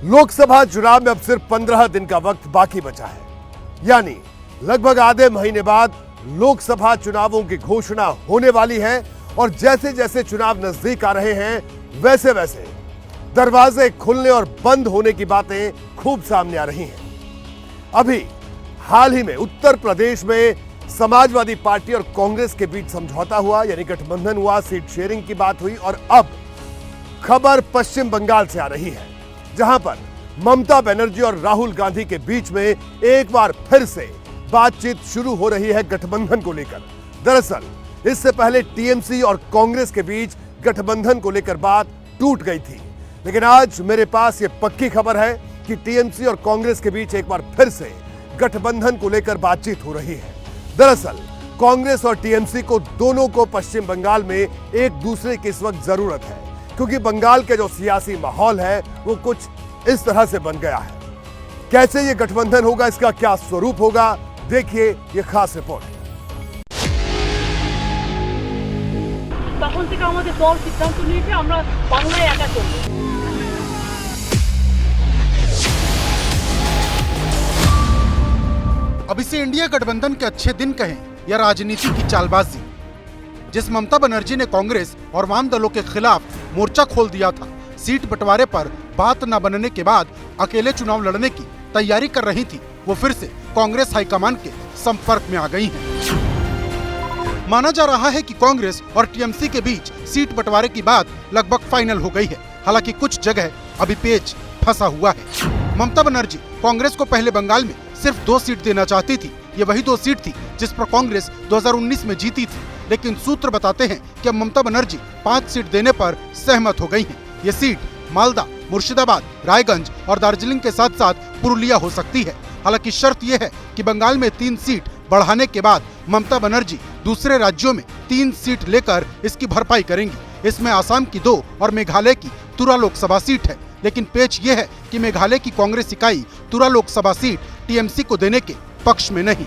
लोकसभा चुनाव में अब सिर्फ 15 दिन का वक्त बाकी बचा है, यानी लगभग आधे महीने बाद लोकसभा चुनावों की घोषणा होने वाली है। और जैसे जैसे चुनाव नजदीक आ रहे हैं वैसे वैसे दरवाजे खुलने और बंद होने की बातें खूब सामने आ रही हैं। अभी हाल ही में उत्तर प्रदेश में समाजवादी पार्टी और कांग्रेस के बीच समझौता हुआ, यानी गठबंधन हुआ, सीट शेयरिंग की बात हुई। और अब खबर पश्चिम बंगाल से आ रही है, जहां पर ममता बनर्जी और राहुल गांधी के बीच में एक बार फिर से बातचीत शुरू हो रही है गठबंधन को लेकर। दरअसल इससे पहले टीएमसी और कांग्रेस के बीच गठबंधन को लेकर बात टूट गई थी, लेकिन आज मेरे पास यह पक्की खबर है कि टीएमसी और कांग्रेस के बीच एक बार फिर से गठबंधन को लेकर बातचीत हो रही है। दरअसल कांग्रेस और टीएमसी को दोनों को पश्चिम बंगाल में एक दूसरे की इस वक्त जरूरत है, क्योंकि बंगाल के जो सियासी माहौल है वो कुछ इस तरह से बन गया है। कैसे ये गठबंधन होगा, इसका क्या स्वरूप होगा, देखिए ये खास रिपोर्ट। তখন থেকে আমাদের দল সিদ্ধান্ত নিয়েছে আমরা বাংলায় একা চলব। अब इसे इंडिया गठबंधन के अच्छे दिन कहें या राजनीति की चालबाजी, जिस ममता बनर्जी ने कांग्रेस और वाम दलों के खिलाफ मोर्चा खोल दिया था, सीट बंटवारे पर बात न बनने के बाद अकेले चुनाव लड़ने की तैयारी कर रही थी, वो फिर से कांग्रेस हाईकमान के संपर्क में आ गई हैं। माना जा रहा है कि कांग्रेस और टीएमसी के बीच सीट बंटवारे की बात लगभग फाइनल हो गई है। हालांकि कुछ जगह अभी पेच फंसा हुआ है। ममता बनर्जी कांग्रेस को पहले बंगाल में सिर्फ 2 सीट देना चाहती थी। ये वही 2 सीट थी जिस पर कांग्रेस 2019 में जीती थी, लेकिन सूत्र बताते हैं कि अब ममता बनर्जी 5 सीट देने पर सहमत हो गई हैं। ये सीट मालदा, मुर्शिदाबाद, रायगंज और दार्जिलिंग के साथ साथ पुरुलिया हो सकती है। हालांकि शर्त यह है कि बंगाल में 3 सीट बढ़ाने के बाद ममता बनर्जी दूसरे राज्यों में 3 सीट लेकर इसकी भरपाई करेंगी। इसमें आसाम की 2 और मेघालय की तुरा लोकसभा सीट है। लेकिन पेच ये है कि मेघालय की कांग्रेस इकाई तुरा लोकसभा सीट टीएमसी को देने के पक्ष में नहीं।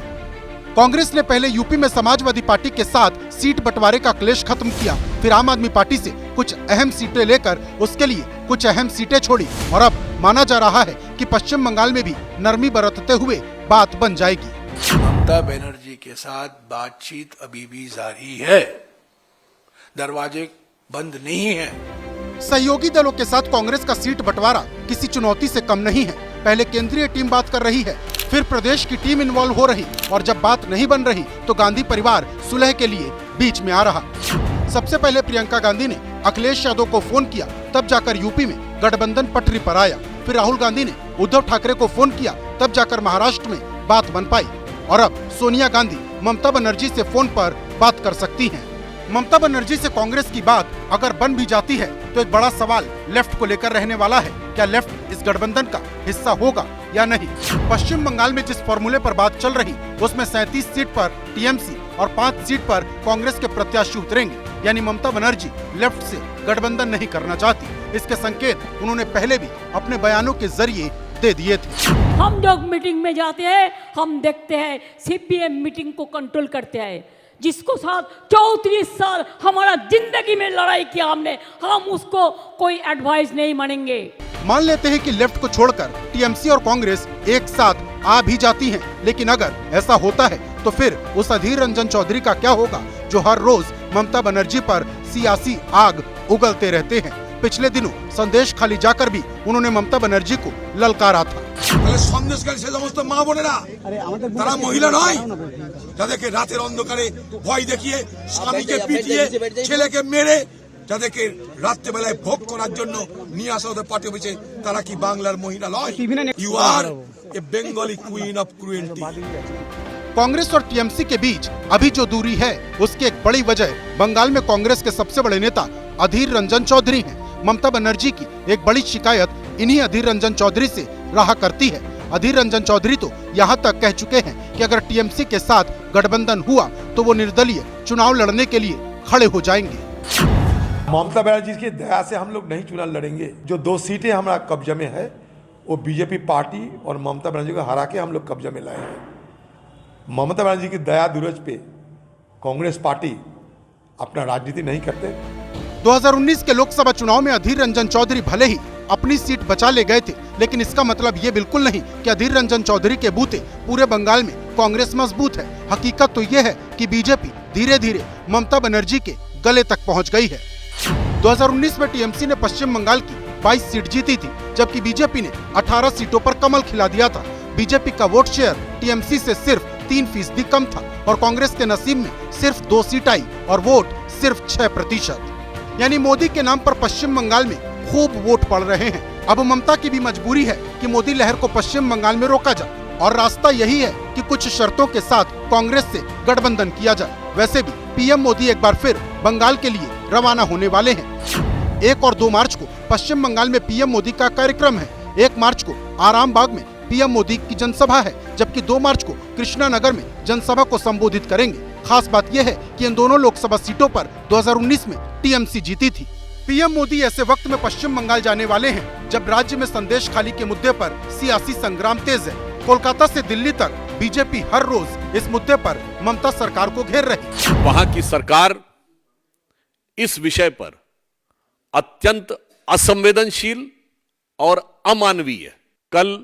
कांग्रेस ने पहले यूपी में समाजवादी पार्टी के साथ सीट बंटवारे का क्लेश खत्म किया, फिर आम आदमी पार्टी से कुछ अहम सीटें लेकर उसके लिए कुछ अहम सीटें छोड़ी, और अब माना जा रहा है कि पश्चिम बंगाल में भी नरमी बरतते हुए बात बन जाएगी। ममता बनर्जी के साथ बातचीत अभी भी जारी है, दरवाजे बंद नहीं है। सहयोगी दलों के साथ कांग्रेस का सीट बंटवारा किसी चुनौती से कम नहीं है। पहले केंद्रीय टीम बात कर रही है, फिर प्रदेश की टीम इन्वॉल्व हो रही, और जब बात नहीं बन रही तो गांधी परिवार सुलह के लिए बीच में आ रहा। सबसे पहले प्रियंका गांधी ने अखिलेश यादव को फोन किया, तब जाकर यूपी में गठबंधन पटरी पर आया। फिर राहुल गांधी ने उद्धव ठाकरे को फोन किया, तब जाकर महाराष्ट्र में बात बन पाई। और अब सोनिया गांधी ममता बनर्जी से फोन पर बात कर सकती हैं। ममता बनर्जी से कांग्रेस की बात अगर बन भी जाती है तो एक बड़ा सवाल लेफ्ट को लेकर रहने वाला है। क्या लेफ्ट इस गठबंधन का हिस्सा होगा या नहीं? पश्चिम बंगाल में जिस फॉर्मूले पर बात चल रही उसमें 37 सीट पर टीएमसी और 5 सीट पर कांग्रेस के प्रत्याशी उतरेंगे, यानी ममता बनर्जी लेफ्ट से गठबंधन नहीं करना चाहती। इसके संकेत उन्होंने पहले भी अपने बयानों के जरिए दे दिए थे। हम जब मीटिंग में जाते हैं हम देखते हैं सीपीएम मीटिंग को कंट्रोल करते हैं, जिसको साथ 34 साल हमारा जिंदगी में लड़ाई किया हमने, हम उसको कोई एडवाइस नहीं मानेंगे। मान लेते हैं कि लेफ्ट को छोड़कर टीएमसी और कांग्रेस एक साथ आ भी जाती हैं, लेकिन अगर ऐसा होता है तो फिर उस अधीर रंजन चौधरी का क्या होगा, जो हर रोज ममता बनर्जी पर सियासी आग उगलते रहते हैं। पिछले दिनों संदेश खाली जाकर भी उन्होंने ममता बनर्जी को ललकारा था। সন্দেশকারী সে সমস্ত মা বোনেরা তারা মহিলা নয়, যাদেরকে রাতের অন্ধকারে ভয় দেখিয়ে স্বামীকে পিটিয়ে ছেলেকে মেরে যাদেরকে রাত্রেবেলায় ভোগ করার জন্য নিয়ে আসা ওদের পার্টি অফিসে, তারা কি বাংলার মহিলা নয়? You are a Bengali queen of cruelty. Congress और टीएमसी के बीच अभी जो दूरी है उसकी एक बड़ी वजह बंगाल में कांग्रेस के सबसे बड़े नेता अधीर रंजन चौधरी हैं। ममता बनर्जी की एक बड़ी शिकायत इन्हीं अधीर रंजन चौधरी से रहा करती है। अधीर रंजन चौधरी तो यहाँ तक कह चुके हैं कि अगर टीएमसी के साथ गठबंधन हुआ तो वो निर्दलीय चुनाव लड़ने के लिए खड़े हो जाएंगे। ममता बनर्जी की दया से हम लोग नहीं चुनाव लड़ेंगे। जो 2 सीटें हमारा कब्जे में है वो बीजेपी पार्टी और ममता बनर्जी को हरा के हम लोग कब्जे में लाए हैं। ममता बनर्जी की दया दूरज पे कांग्रेस पार्टी अपना राजनीति नहीं करते। 2019 के लोकसभा चुनाव में अधीर रंजन चौधरी भले ही अपनी सीट बचा ले गए थे, लेकिन इसका मतलब ये बिल्कुल नहीं कि अधीर रंजन चौधरी के बूते पूरे बंगाल में कांग्रेस मजबूत है। हकीकत तो ये है कि बीजेपी धीरे धीरे ममता बनर्जी के गले तक पहुंच गई है। 2019 में टीएमसी ने पश्चिम बंगाल की 22 सीट जीती थी, जबकि बीजेपी ने 18 सीटों पर कमल खिला दिया था। बीजेपी का वोट शेयर टीएमसी से सिर्फ 3% कम था और कांग्रेस के नसीब में सिर्फ 2 सीट आई और वोट सिर्फ 6%। यानी मोदी के नाम पर पश्चिम बंगाल में खूब वोट पड़ रहे हैं। अब ममता की भी मजबूरी है कि मोदी लहर को पश्चिम बंगाल में रोका जाए, और रास्ता यही है कि कुछ शर्तों के साथ कांग्रेस से गठबंधन किया जाए। वैसे भी पीएम मोदी एक बार फिर बंगाल के लिए रवाना होने वाले हैं। 1 और 2 मार्च को पश्चिम बंगाल में पीएम मोदी का कार्यक्रम है। 1 मार्च को आरामबाग में पीएम मोदी की जनसभा है, जबकि 2 मार्च को कृष्णानगर में जनसभा को संबोधित करेंगे। खास बात यह है कि इन दोनों लोकसभा सीटों पर 2019 में टीएमसी जीती थी। पीएम मोदी ऐसे वक्त में पश्चिम बंगाल जाने वाले हैं जब राज्य में संदेश खाली के मुद्दे पर सियासी संग्राम तेज है। कोलकाता से दिल्ली तक बीजेपी हर रोज इस मुद्दे पर ममता सरकार को घेर रही है। वहां की सरकार इस विषय पर अत्यंत असंवेदनशील और अमानवीय। कल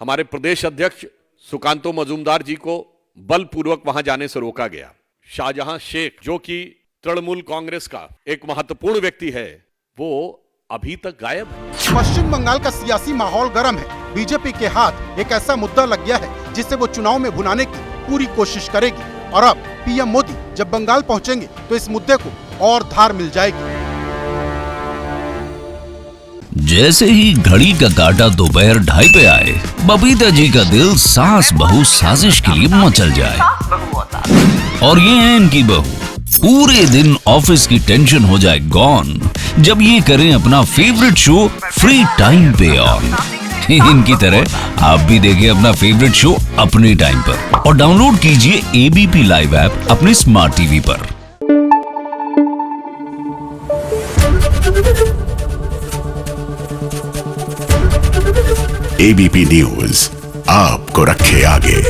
हमारे प्रदेश अध्यक्ष सुकांतो मजूमदार जी को बलपूर्वक वहां जाने से रोका गया। शाहजहां शेख, जो कि तृणमूल कांग्रेस का एक महत्वपूर्ण व्यक्ति है, वो अभी तक गायब है। पश्चिम बंगाल का सियासी माहौल गर्म है। बीजेपी के हाथ एक ऐसा मुद्दा लग गया है जिसे वो चुनाव में भुनाने की पूरी कोशिश करेगी, और अब पीएम मोदी जब बंगाल पहुंचेंगे तो इस मुद्दे को और धार मिल जाएगी। जैसे ही घड़ी का काटा दोपहर 2:30 पे आए, बबीता जी का दिल सास बहू साजिश के लिए मचल जाए। और ये है इनकी बहू, पूरे दिन ऑफिस की टेंशन हो जाए गॉन जब ये करें अपना फेवरेट शो फ्री टाइम पे ऑन। इनकी तरह आप भी देखें अपना फेवरेट शो अपने टाइम पर और डाउनलोड कीजिए एबीपी लाइव ऐप अपने स्मार्ट टीवी पर। एबीपी न्यूज आपको रखे आगे।